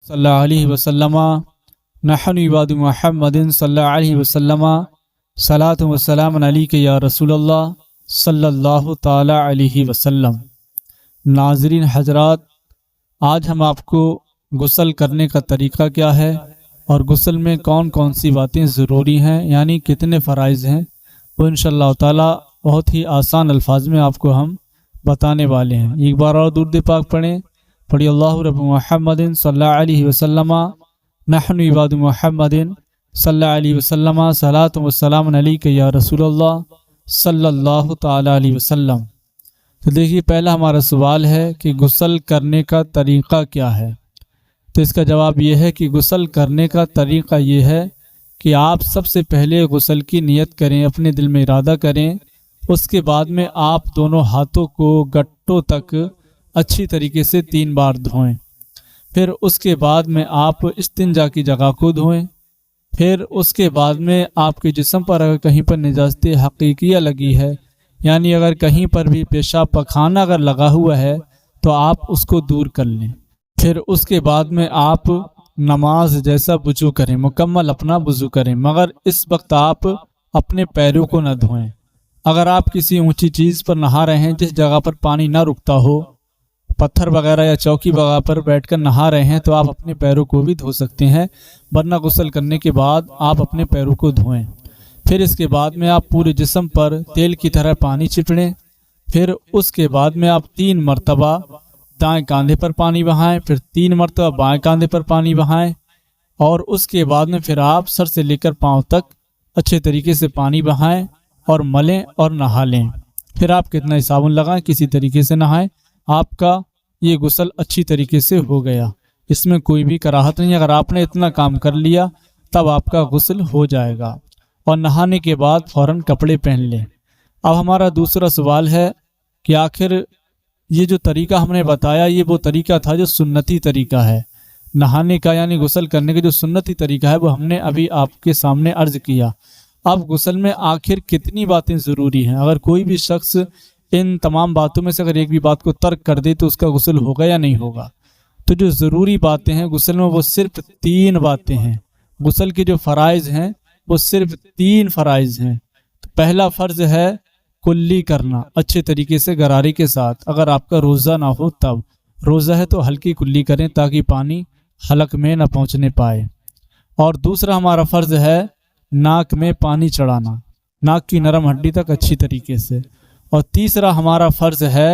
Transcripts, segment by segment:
صلی اللہ علیہ وسلم نحن عباد محمد صلی اللہ علیہ وسلم صلاۃ و سلام علیک یا رسول اللہ صلی اللہ تعالی علیہ وسلم۔ ناظرین حضرات، آج ہم آپ کو غسل کرنے کا طریقہ کیا ہے اور غسل میں کون کون سی باتیں ضروری ہیں، یعنی کتنے فرائض ہیں، وہ انشاءاللہ تعالی بہت ہی آسان الفاظ میں آپ کو ہم بتانے والے ہیں۔ ایک بار اور درود پاک پڑھی اللہ رب محمد صلی اللہ علیہ وسلم نحن عباد محمد صلی اللہ علیہ وسلم صلاۃ و سلام علیک یا رسول اللہ صلی اللہ تعالی علیہ وسلم۔ تو دیکھیے، پہلا ہمارا سوال ہے کہ غسل کرنے کا طریقہ کیا ہے؟ تو اس کا جواب یہ ہے کہ غسل کرنے کا طریقہ یہ ہے کہ آپ سب سے پہلے غسل کی نیت کریں، اپنے دل میں ارادہ کریں، اس کے بعد میں آپ دونوں ہاتھوں کو گٹوں تک اچھی طریقے سے 3 بار دھوئیں۔ پھر اس کے بعد میں آپ استنجا کی جگہ کو دھوئیں۔ پھر اس کے بعد میں آپ کے جسم پر اگر کہیں پر نجاست حقیقیہ لگی ہے، یعنی اگر کہیں پر بھی پیشاب پخانہ اگر لگا ہوا ہے تو آپ اس کو دور کر لیں۔ پھر اس کے بعد میں آپ نماز جیسا وضو کریں، مکمل اپنا وضو کریں، مگر اس وقت آپ اپنے پیروں کو نہ دھوئیں۔ اگر آپ کسی اونچی چیز پر نہا رہے ہیں جس جگہ پر پانی نہ رکتا ہو، پتھر وغیرہ یا چوکی وغیرہ پر بیٹھ کر نہا رہے ہیں، تو آپ اپنے پیروں کو بھی دھو سکتے ہیں، ورنہ غسل کرنے کے بعد آپ اپنے پیروں کو دھوئیں۔ پھر اس کے بعد میں آپ پورے جسم پر تیل کی طرح پانی چھٹڑیں۔ پھر اس کے بعد میں آپ 3 مرتبہ دائیں کاندھے پر پانی بہائیں، پھر 3 مرتبہ بائیں کاندھے پر پانی بہائیں، اور اس کے بعد میں پھر آپ سر سے لے کر پاؤں تک اچھے طریقے سے پانی بہائیں اور ملیں اور نہا لیں۔ پھر آپ کتنا ہی صابن لگائیں، کسی طریقے سے نہائیں، آپ کا یہ غسل اچھی طریقے سے ہو گیا۔ اس میں کوئی بھی کراہت نہیں، اگر آپ نے اتنا کام کر لیا تب آپ کا غسل ہو جائے گا، اور نہانے کے بعد فوراً کپڑے پہن لیں۔ اب ہمارا دوسرا سوال ہے کہ آخر یہ جو طریقہ ہم نے بتایا، یہ وہ طریقہ تھا جو سنتی طریقہ ہے نہانے کا، یعنی غسل کرنے کا جو سنتی طریقہ ہے وہ ہم نے ابھی آپ کے سامنے عرض کیا۔ اب غسل میں آخر کتنی باتیں ضروری ہیں؟ اگر کوئی بھی شخص ان تمام باتوں میں سے اگر ایک بھی بات کو ترک کر دے تو اس کا غسل ہوگا یا نہیں ہوگا؟ تو جو ضروری باتیں ہیں غسل میں وہ صرف 3 باتیں ہیں۔ غسل کے جو فرائض ہیں وہ صرف 3 فرائض ہیں۔ تو پہلا فرض ہے کلی کرنا، اچھے طریقے سے غرارے کے ساتھ۔ اگر آپ کا روزہ نہ ہو تب، روزہ ہے تو ہلکی کلی کریں تاکہ پانی حلق میں نہ پہنچنے پائے۔ اور دوسرا ہمارا فرض ہے ناک میں پانی چڑھانا، ناک کی نرم ہڈی تک اچھی طریقے سے۔ اور تیسرا ہمارا فرض ہے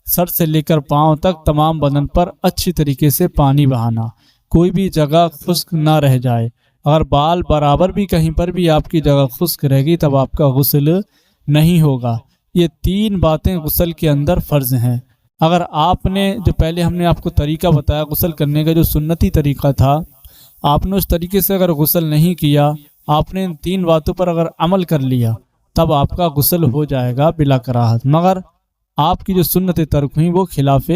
سر سے لے کر پاؤں تک تمام بدن پر اچھی طریقے سے پانی بہانا، کوئی بھی جگہ خشک نہ رہ جائے۔ اگر بال برابر بھی کہیں پر بھی آپ کی جگہ خشک رہ گئی تب آپ کا غسل نہیں ہوگا۔ یہ 3 باتیں غسل کے اندر فرض ہیں۔ اگر آپ نے جو پہلے ہم نے آپ کو طریقہ بتایا غسل کرنے کا جو سنتی طریقہ تھا، آپ نے اس طریقے سے اگر غسل نہیں کیا، آپ نے ان 3 باتوں پر اگر عمل کر لیا تب آپ کا غسل ہو جائے گا بلا کراہت۔ مگر آپ کی جو سنتیں ترک ہوئیں وہ خلاف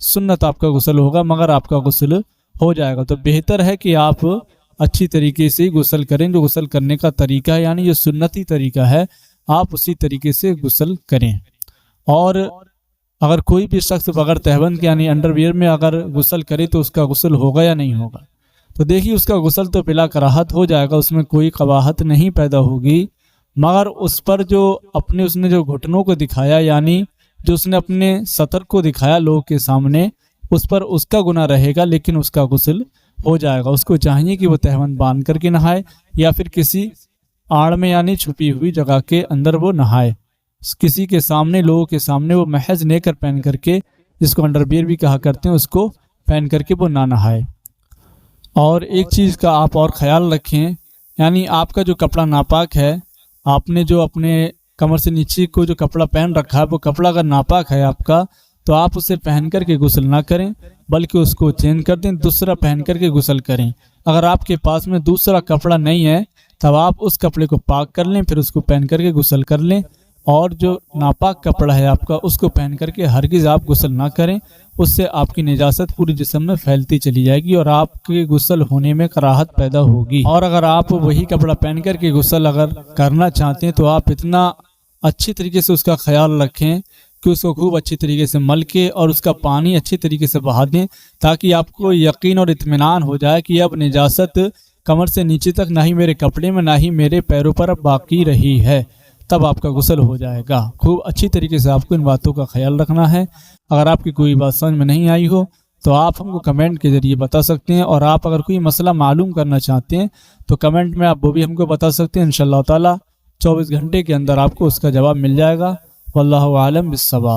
سنت آپ کا غسل ہوگا، مگر آپ کا غسل ہو جائے گا۔ تو بہتر ہے کہ آپ اچھی طریقے سے غسل کریں، جو غسل کرنے کا طریقہ ہے یعنی جو سنتی طریقہ ہے آپ اسی طریقے سے غسل کریں۔ اور اگر کوئی بھی شخص بغیر تہبند کے یعنی انڈر ویئر میں اگر غسل کرے تو اس کا غسل ہوگا یا نہیں ہوگا؟ تو دیکھیے، اس کا غسل تو بلا کراہت ہو جائے گا، اس میں کوئی قباحت نہیں پیدا ہوگی، مگر اس پر جو اس نے جو گھٹنوں کو دکھایا، یعنی جو اس نے اپنے سطر کو دکھایا لوگوں کے سامنے، اس پر اس کا گناہ رہے گا، لیکن اس کا غسل ہو جائے گا۔ اس کو چاہیے کہ وہ تہبند باندھ کر کے نہائے یا پھر کسی آڑ میں یعنی چھپی ہوئی جگہ کے اندر وہ نہائے، کسی کے سامنے، لوگوں کے سامنے وہ محض نیکر پہن کر کے، جس کو انڈر بیئر بھی کہا کرتے ہیں، اس کو پہن کر کے وہ نہ نہائے۔ اور ایک چیز کا آپ اور خیال رکھیں، یعنی آپ کا جو کپڑا ناپاک ہے، آپ نے جو اپنے کمر سے نیچے کو جو کپڑا پہن رکھا ہے وہ کپڑا اگر ناپاک ہے آپ کا، تو آپ اسے پہن کر کے غسل نہ کریں، بلکہ اس کو چینج کر دیں، دوسرا پہن کر کے غسل کریں۔ اگر آپ کے پاس میں دوسرا کپڑا نہیں ہے تب آپ اس کپڑے کو پاک کر لیں، پھر اس کو پہن کر کے غسل کر لیں۔ اور جو ناپاک کپڑا ہے آپ کا اس کو پہن کر کے ہرگز آپ غسل نہ کریں، اس سے آپ کی نجاست پورے جسم میں پھیلتی چلی جائے گی اور آپ کے غسل ہونے میں کراہت پیدا ہوگی۔ اور اگر آپ وہی کپڑا پہن کر کے غسل اگر کرنا چاہتے ہیں تو آپ اتنا اچھی طریقے سے اس کا خیال رکھیں کہ اس کو خوب اچھی طریقے سے مل کے اور اس کا پانی اچھی طریقے سے بہا دیں، تاکہ آپ کو یقین اور اطمینان ہو جائے کہ اب نجاست کمر سے نیچے تک نہ ہی میرے کپڑے میں نہ ہی میرے پیروں پر اب باقی رہی ہے، تب آپ کا غسل ہو جائے گا۔ خوب اچھی طریقے سے آپ کو ان باتوں کا خیال رکھنا ہے۔ اگر آپ کی کوئی بات سمجھ میں نہیں آئی ہو تو آپ ہم کو کمنٹ کے ذریعے بتا سکتے ہیں، اور آپ اگر کوئی مسئلہ معلوم کرنا چاہتے ہیں تو کمنٹ میں آپ وہ بھی ہم کو بتا سکتے ہیں۔ انشاءاللہ تعالی 24 گھنٹے کے اندر آپ کو اس کا جواب مل جائے گا۔ واللہ اعلم بالصواب۔